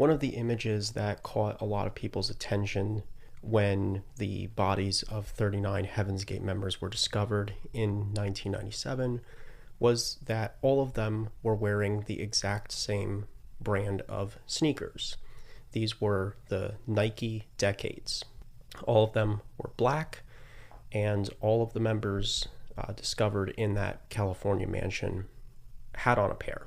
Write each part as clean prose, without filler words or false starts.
One of the images that caught a lot of people's attention when the bodies of 39 Heaven's Gate members were discovered in 1997 was that all of them were wearing the exact same brand of sneakers. These were the Nike Decades. All of them were black, and all of the members discovered in that California mansion had on a pair.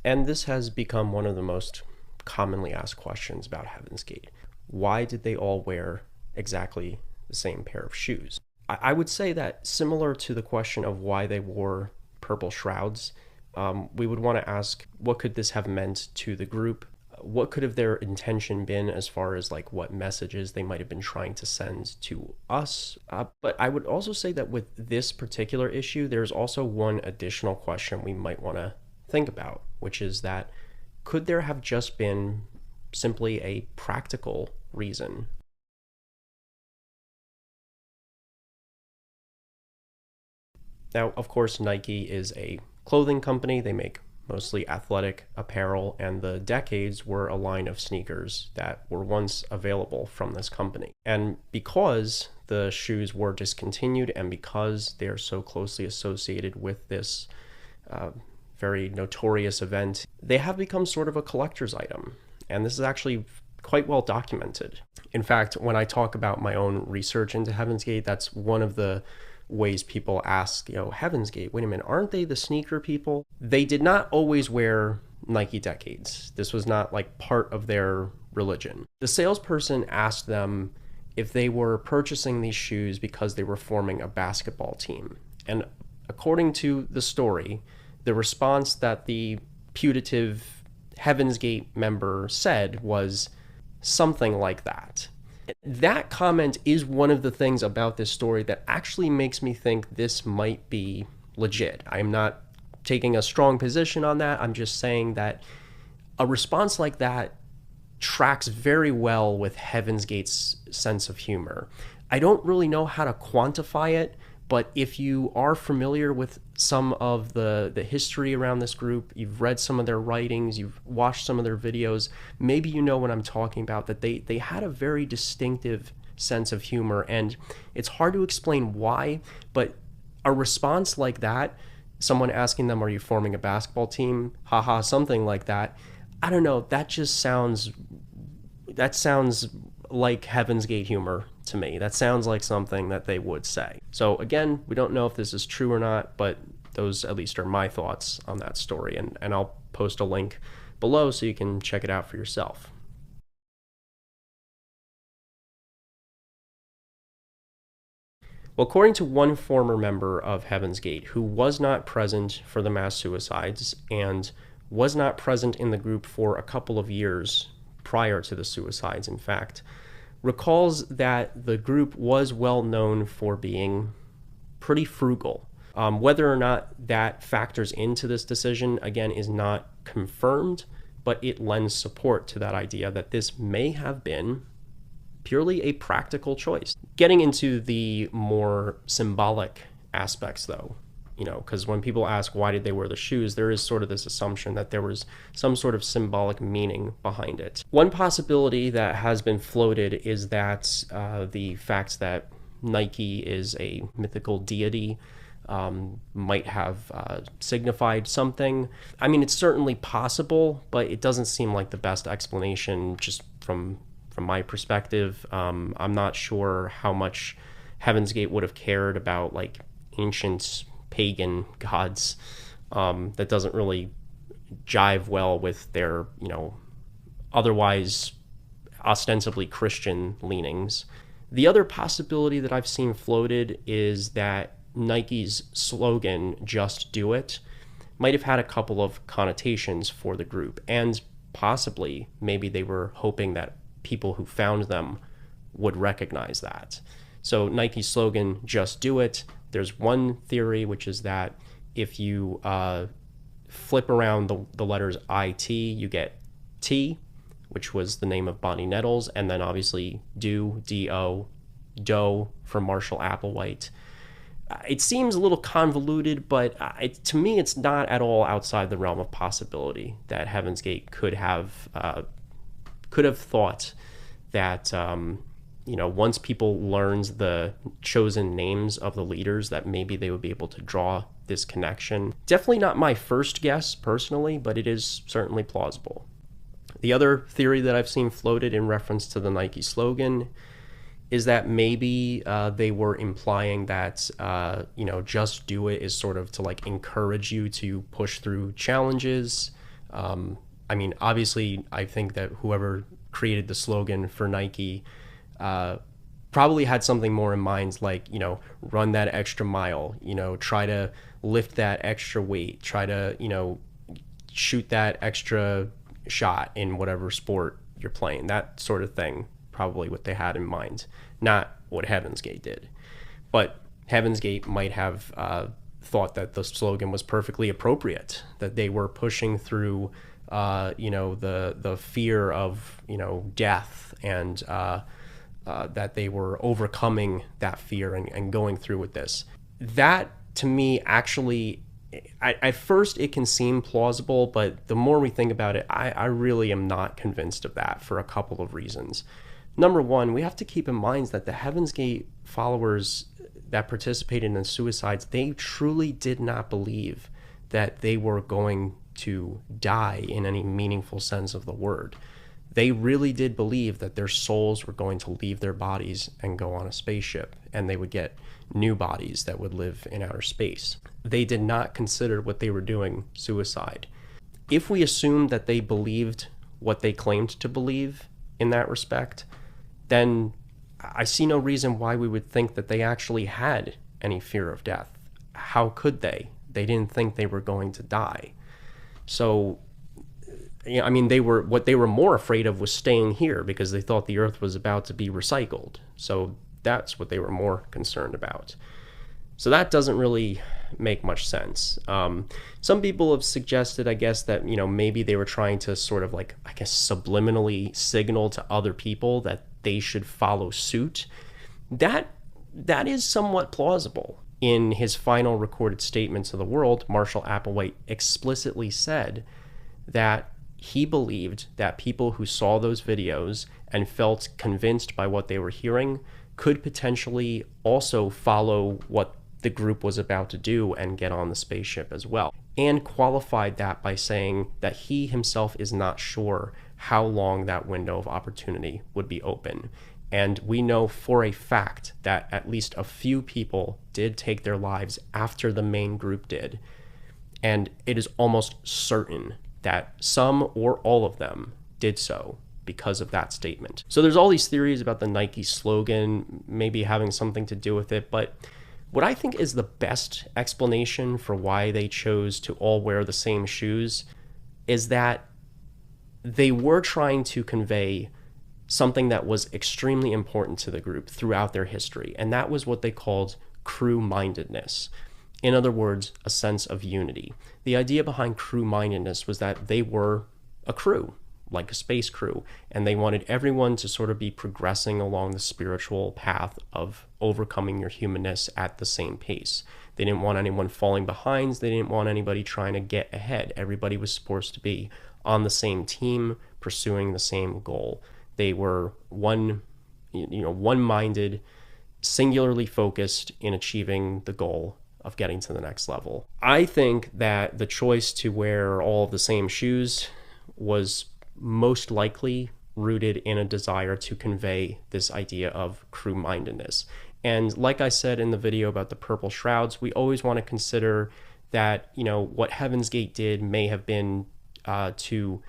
And this has become one of the most commonly asked questions about Heaven's Gate. Why did they all wear exactly the same pair of shoes? I would say that similar to the question of why they wore purple shrouds, we would want to ask, what could this have meant to the group? What could have their intention been as far as like what messages they might have been trying to send to us? But I would also say that with this particular issue, there's also one additional question we might want to think about, which is that could there have just been simply a practical reason? Now, of course, Nike is a clothing company. They make mostly athletic apparel, and the Decades were a line of sneakers that were once available from this company. And because the shoes were discontinued and because they're so closely associated with this very notorious event, they have become sort of a collector's item. And this is actually quite well documented. In fact, when I talk about my own research into Heaven's Gate, that's one of the ways people ask, Heaven's Gate, wait a minute, aren't they the sneaker people? They did not always wear Nike Decades. This was not like part of their religion. The salesperson asked them if they were purchasing these shoes because they were forming a basketball team. And according to the story, the response that the putative Heaven's Gate member said was something like that. That comment is one of the things about this story that actually makes me think this might be legit. I'm not taking a strong position on that. I'm just saying that a response like that tracks very well with Heaven's Gate's sense of humor. I don't really know how to quantify it, but if you are familiar with some of the history around this group, you've read some of their writings, you've watched some of their videos, maybe you know what I'm talking about, that they had a very distinctive sense of humor, and it's hard to explain why, but a response like that, someone asking them, are you forming a basketball team? Haha, something like that. I don't know, that sounds like Heaven's Gate humor to me. That sounds like something that they would say. So again, we don't know if this is true or not, but those at least are my thoughts on that story, and I'll post a link below so you can check it out for yourself. Well, according to one former member of Heaven's Gate who was not present for the mass suicides and was not present in the group for a couple of years prior to the suicides, in fact, recalls that the group was well known for being pretty frugal. Whether or not that factors into this decision, again, is not confirmed, but it lends support to that idea that this may have been purely a practical choice. Getting into the more symbolic aspects, though, because when people ask why did they wear the shoes, there is sort of this assumption that there was some sort of symbolic meaning behind it. One possibility that has been floated is that the fact that Nike is a mythical deity might have signified something. I mean, it's certainly possible, but it doesn't seem like the best explanation just from my perspective. I'm not sure how much Heaven's Gate would have cared about like ancient pagan gods. That doesn't really jive well with their, otherwise ostensibly Christian leanings. The other possibility that I've seen floated is that Nike's slogan, "Just Do It," might have had a couple of connotations for the group, and possibly maybe they were hoping that people who found them would recognize that. So Nike's slogan, "Just Do It," there's one theory, which is that if you flip around the letters IT, you get T, which was the name of Bonnie Nettles, and then obviously Do, D-O, Doe from Marshall Applewhite. It seems a little convoluted, but to me, it's not at all outside the realm of possibility that Heaven's Gate could have thought that once people learned the chosen names of the leaders, that maybe they would be able to draw this connection. Definitely not my first guess personally, but it is certainly plausible. The other theory that I've seen floated in reference to the Nike slogan is that maybe they were implying that just do it is sort of to like encourage you to push through challenges. Obviously, I think that whoever created the slogan for Nike probably had something more in mind, like, run that extra mile, try to lift that extra weight, try to, shoot that extra shot in whatever sport you're playing, that sort of thing. Probably what they had in mind, not what Heaven's Gate did. But Heaven's Gate might have thought that the slogan was perfectly appropriate, that they were pushing through, the fear of, death, and that they were overcoming that fear and going through with this. That, to me, actually, at first it can seem plausible, but the more we think about it, I really am not convinced of that for a couple of reasons. Number one, we have to keep in mind that the Heaven's Gate followers that participated in the suicides, they truly did not believe that they were going to die in any meaningful sense of the word. They really did believe that their souls were going to leave their bodies and go on a spaceship, and they would get new bodies that would live in outer space. They did not consider what they were doing suicide. If we assume that they believed what they claimed to believe in that respect, then I see no reason why we would think that they actually had any fear of death. How could they? They didn't think they were going to die. So, what they were more afraid of was staying here because they thought the earth was about to be recycled. So that's what they were more concerned about. So that doesn't really make much sense. Some people have suggested, I guess, that, maybe they were trying to sort of subliminally signal to other people that they should follow suit. That is somewhat plausible. In his final recorded statement to the world, Marshall Applewhite explicitly said that he believed that people who saw those videos and felt convinced by what they were hearing could potentially also follow what the group was about to do and get on the spaceship as well, and qualified that by saying that he himself is not sure how long that window of opportunity would be open. And we know for a fact that at least a few people did take their lives after the main group did. And it is almost certain that some or all of them did so because of that statement. So there's all these theories about the Nike slogan maybe having something to do with it, but what I think is the best explanation for why they chose to all wear the same shoes is that they were trying to convey something that was extremely important to the group throughout their history, and that was what they called crew-mindedness. In other words, a sense of unity. The idea behind crew-mindedness was that they were a crew, like a space crew, and they wanted everyone to sort of be progressing along the spiritual path of overcoming your humanness at the same pace. They didn't want anyone falling behind. They didn't want anybody trying to get ahead. Everybody was supposed to be on the same team, pursuing the same goal. They were one-minded, singularly focused in achieving the goal of getting to the next level. I think that the choice to wear all of the same shoes was most likely rooted in a desire to convey this idea of crew-mindedness. And like I said in the video about the purple shrouds, we always want to consider that, what Heaven's Gate did may have been to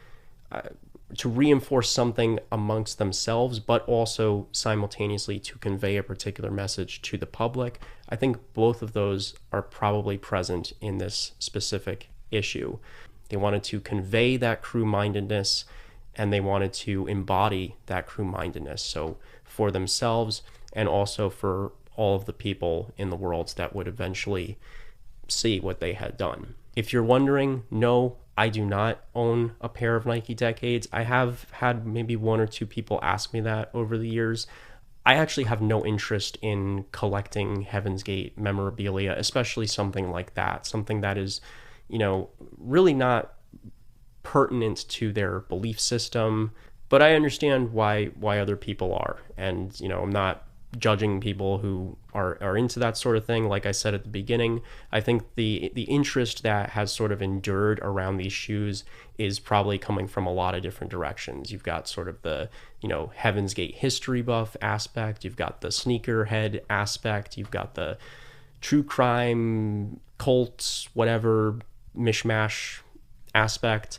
reinforce something amongst themselves, but also simultaneously to convey a particular message to the public. I think both of those are probably present in this specific issue. They wanted to convey that crew-mindedness, and they wanted to embody that crew-mindedness, so for themselves and also for all of the people in the world that would eventually see what they had done. If you're wondering, no, I do not own a pair of Nike Decades. I have had maybe one or two people ask me that over the years. I actually have no interest in collecting Heaven's Gate memorabilia, especially something like that, something that is, really not pertinent to their belief system. But I understand why other people are, and I'm not judging people who are into that sort of thing. Like I said at the beginning, I think the interest that has sort of endured around these shoes is probably coming from a lot of different directions. You've got sort of the Heaven's Gate history buff aspect, you've got the sneakerhead aspect, you've got the true crime cults, whatever mishmash aspect.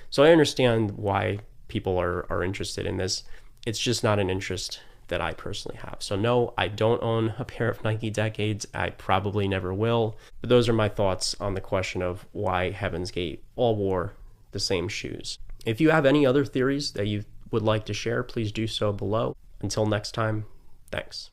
So I understand why people are interested in this. It's just not an interest that I personally have. So no, I don't own a pair of Nike Decades. I probably never will. But those are my thoughts on the question of why Heaven's Gate all wore the same shoes. If you have any other theories that you would like to share, please do so below. Until next time, thanks.